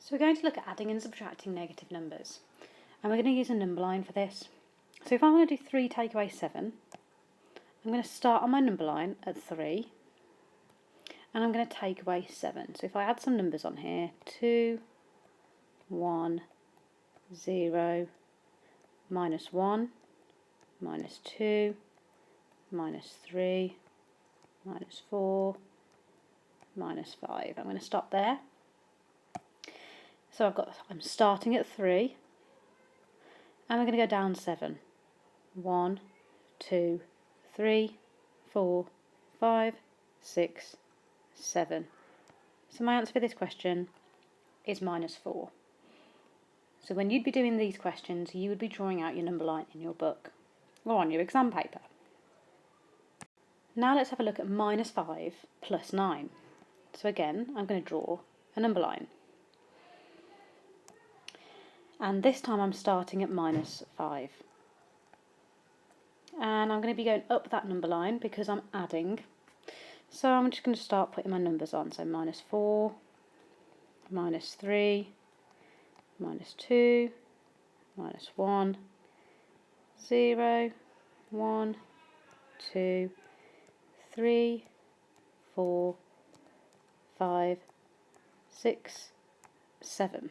So we're going to look at adding and subtracting negative numbers, and we're going to use a number line for this. So if I want to do 3 take away 7, I'm going to start on my number line at 3, and I'm going to take away 7. So if I add some numbers on here, 2, 1, 0, minus 1, minus 2, minus 3, minus 4, minus 5. I'm going to stop there. So I'm starting at 3, and we're going to go down 7. 1, 2, 3, 4, 5, 6, 7. So my answer for this question is minus 4. So when you'd be doing these questions, you would be drawing out your number line in your book or on your exam paper. Now let's have a look at minus 5 plus 9. So again, I'm going to draw a number line. And this time I'm starting at minus 5. And I'm going to be going up that number line because I'm adding. So I'm just going to start putting my numbers on. So minus 4, minus 3, minus 2, minus 1, 0, 1, 2, 3, 4, 5, 6, 7.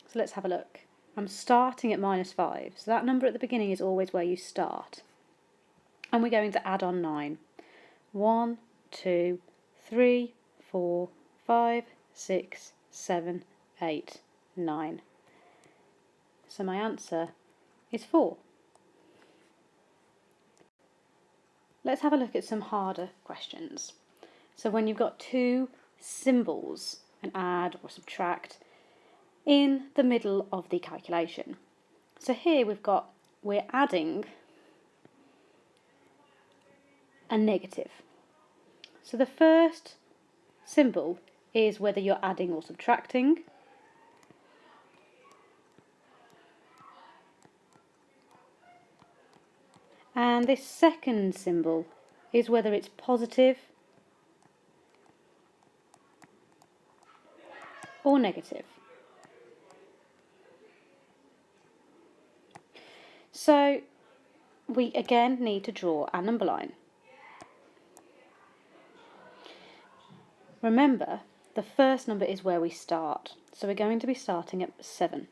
So let's have a look. I'm starting at minus 5, so that number at the beginning is always where you start. And we're going to add on 9. 1, 2, 3, 4, 5, 6, 7, 8, 9. So my answer is 4. Let's have a look at some harder questions. So when you've got two symbols, an add or subtract, in the middle of the calculation. So here we're adding a negative. So the first symbol is whether you're adding or subtracting. And this second symbol is whether it's positive or negative. So we again need to draw our number line. Remember, the first number is where we start, so we're going to be starting at 7.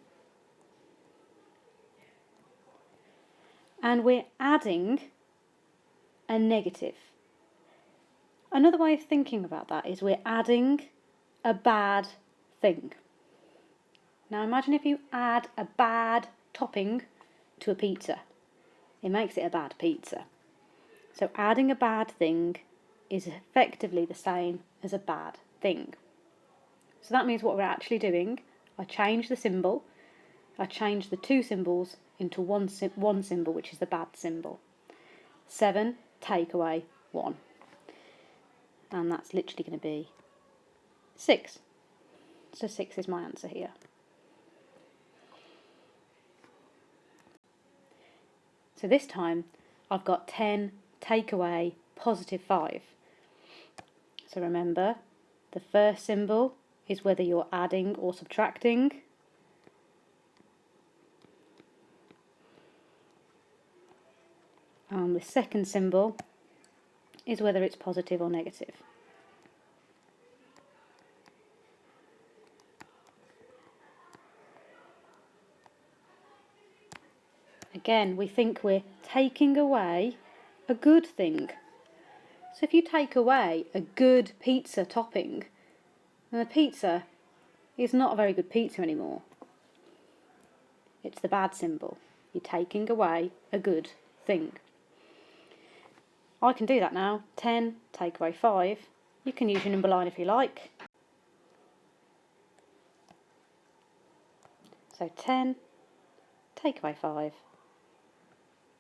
And we're adding a negative. Another way of thinking about that is we're adding a bad thing. Now imagine if you add a bad topping to a pizza. It makes it a bad pizza. So adding a bad thing is effectively the same as a bad thing. So that means what we're actually doing, I change the symbol, I change the two symbols into one symbol, which is the bad symbol. 7 take away 1. And that's literally going to be 6. So 6 is my answer here. So this time I've got 10 take away positive 5. So remember, the first symbol is whether you're adding or subtracting. And the second symbol is whether it's positive or negative. Again, we think we're taking away a good thing. So if you take away a good pizza topping, then the pizza is not a very good pizza anymore. It's the bad symbol. You're taking away a good thing. I can do that now. 10 take away 5. You can use your number line if you like. So 10 take away 5.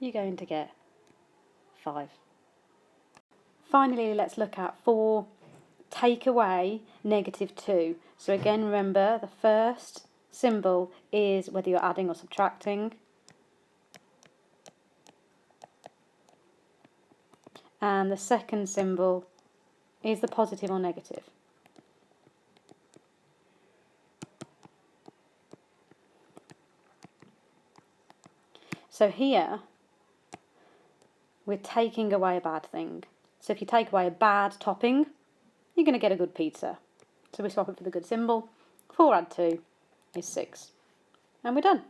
You're going to get 5. Finally, let's look at 4 take away negative 2. So again, remember the first symbol is whether you're adding or subtracting. And the second symbol is the positive or negative. So here, we're taking away a bad thing. So if you take away a bad topping, you're going to get a good pizza. So we swap it for the good symbol. 4 add 2 is 6. And we're done.